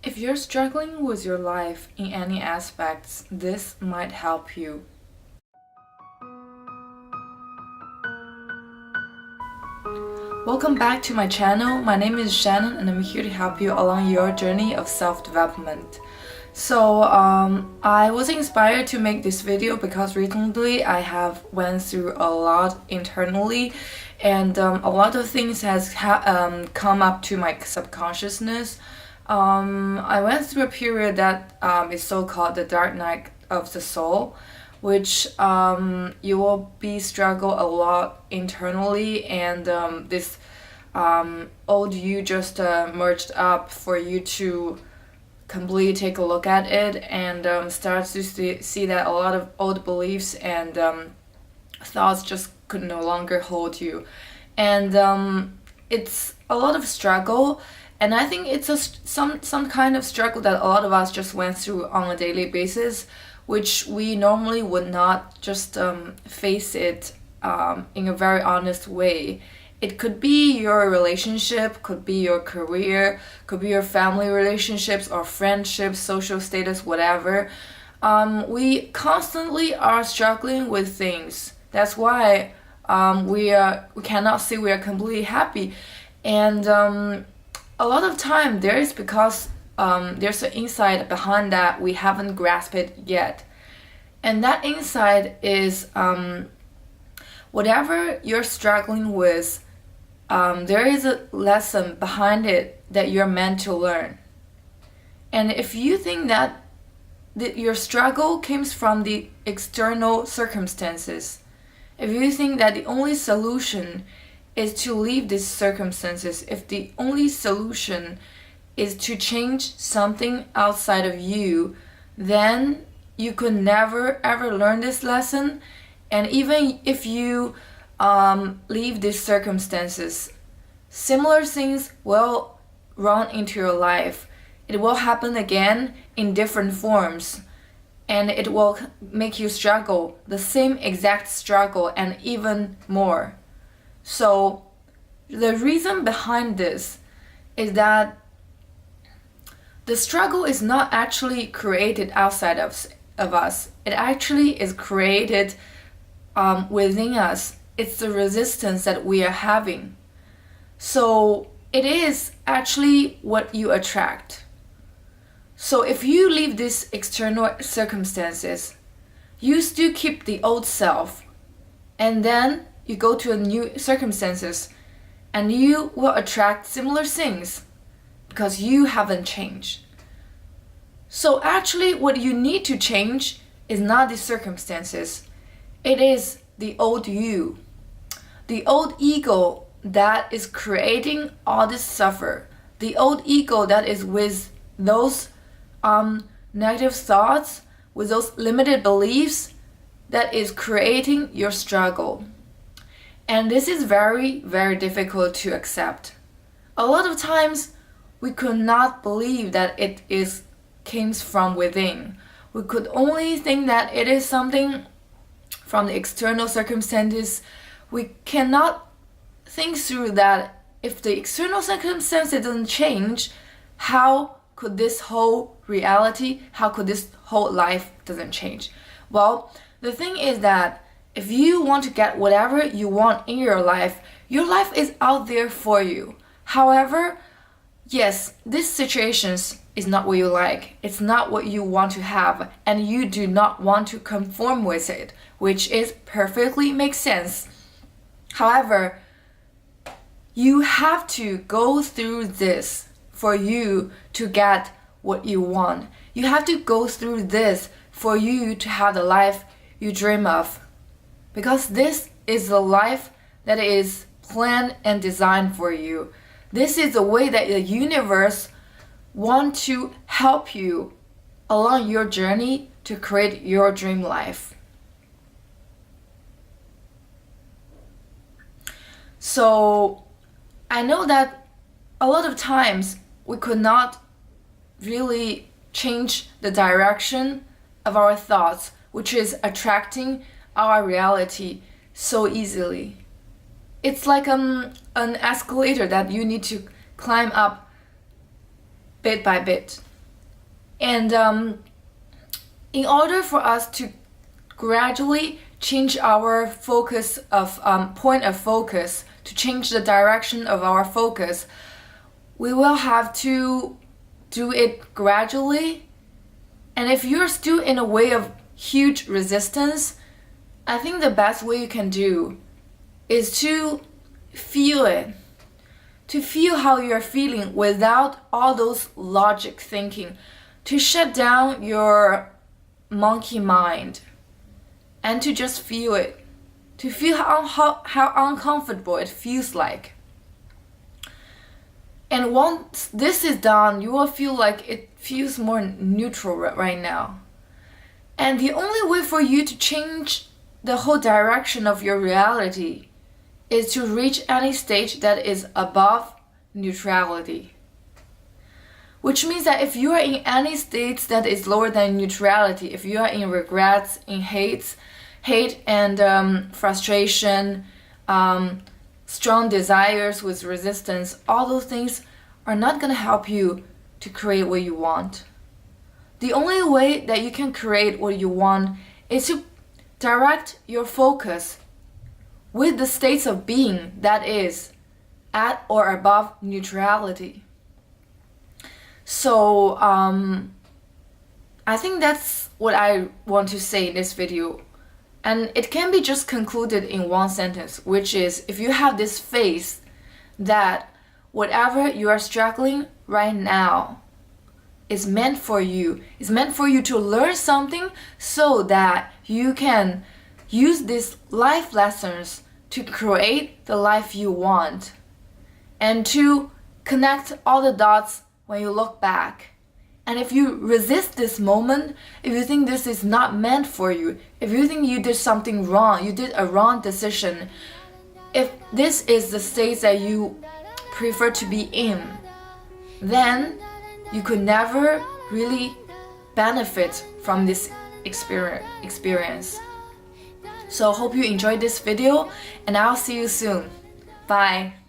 If you're struggling with your life in any aspects, this might help you. Welcome back to my channel. My name is Shannon and I'm here to help you along your journey of self-development. So I was inspired to make this video because recently I have went through a lot internally, and a lot of things has come up to my subconsciousness. I went through a period that is so-called the dark night of the soul, which you will be struggle a lot internally, and this old you just merged up for you to completely take a look at it and start to see that a lot of old beliefs and thoughts just could no longer hold you, and it's a lot of struggle. And I think it's some kind of struggle that a lot of us just went through on a daily basis, which we normally would not just face it in a very honest way. It could be your relationship, could be your career, could be your family relationships or friendships, social status, whatever. We constantly are struggling with things. That's why we cannot say we are completely happy. And a lot of time there is because there's an insight behind that we haven't grasped it yet. And that insight is whatever you're struggling with, there is a lesson behind it that you're meant to learn. And if you think that your struggle comes from the external circumstances, if you think that the only solution is to leave these circumstances, if the only solution is to change something outside of you, then you could never ever learn this lesson. And even if you leave these circumstances, similar things will run into your life. It will happen again in different forms, and it will make you struggle, the same exact struggle and even more. So the reason behind this is that the struggle is not actually created outside of us. It actually is created within us. It's the resistance that we are having. So it is actually what you attract. So if you leave these external circumstances, you still keep the old self, and then you go to a new circumstances, and you will attract similar things because you haven't changed. So actually what you need to change is not the circumstances. It is the old you, the old ego that is creating all this suffer, the old ego that is with those negative thoughts, with those limited beliefs, that is creating your struggle. And this is very, very difficult to accept. A lot of times we could not believe that it came from within. We could only think that it is something from the external circumstances. We cannot think through that if the external circumstances doesn't change, how could this whole reality, how could this whole life doesn't change? Well, the thing is that if you want to get whatever you want in your life is out there for you. However, yes, these situations is not what you like. It's not what you want to have, and you do not want to conform with it, which is perfectly makes sense. However, you have to go through this for you to get what you want. You have to go through this for you to have the life you dream of. Because this is the life that is planned and designed for you. This is the way that the universe wants to help you along your journey to create your dream life. So I know that a lot of times we could not really change the direction of our thoughts, which is attracting our reality so easily. It's like an escalator that you need to climb up bit by bit. And in order for us to gradually change our focus of point of focus, to change the direction of our focus, we will have to do it gradually. And if you're still in a way of huge resistance, I think the best way you can do is to feel it, to feel how you're feeling without all those logic thinking, to shut down your monkey mind and to just feel it, to feel how uncomfortable it feels like. And once this is done, you will feel like it feels more neutral right now. And the only way for you to change the whole direction of your reality is to reach any stage that is above neutrality. Which means that if you are in any state that is lower than neutrality, if you are in regrets, in hate and frustration, strong desires with resistance, all those things are not going to help you to create what you want. The only way that you can create what you want is to direct your focus with the states of being that is at or above neutrality. So I think that's what I want to say in this video. And it can be just concluded in one sentence, which is, if you have this faith that whatever you are struggling right now is meant for you, is meant for you to learn something so that you can use these life lessons to create the life you want and to connect all the dots when you look back. And if you resist this moment, if you think this is not meant for you, if you think you did something wrong, you did a wrong decision, if this is the state that you prefer to be in, then you could never really benefit from this experience. So I hope you enjoyed this video, and I'll see you soon. Bye.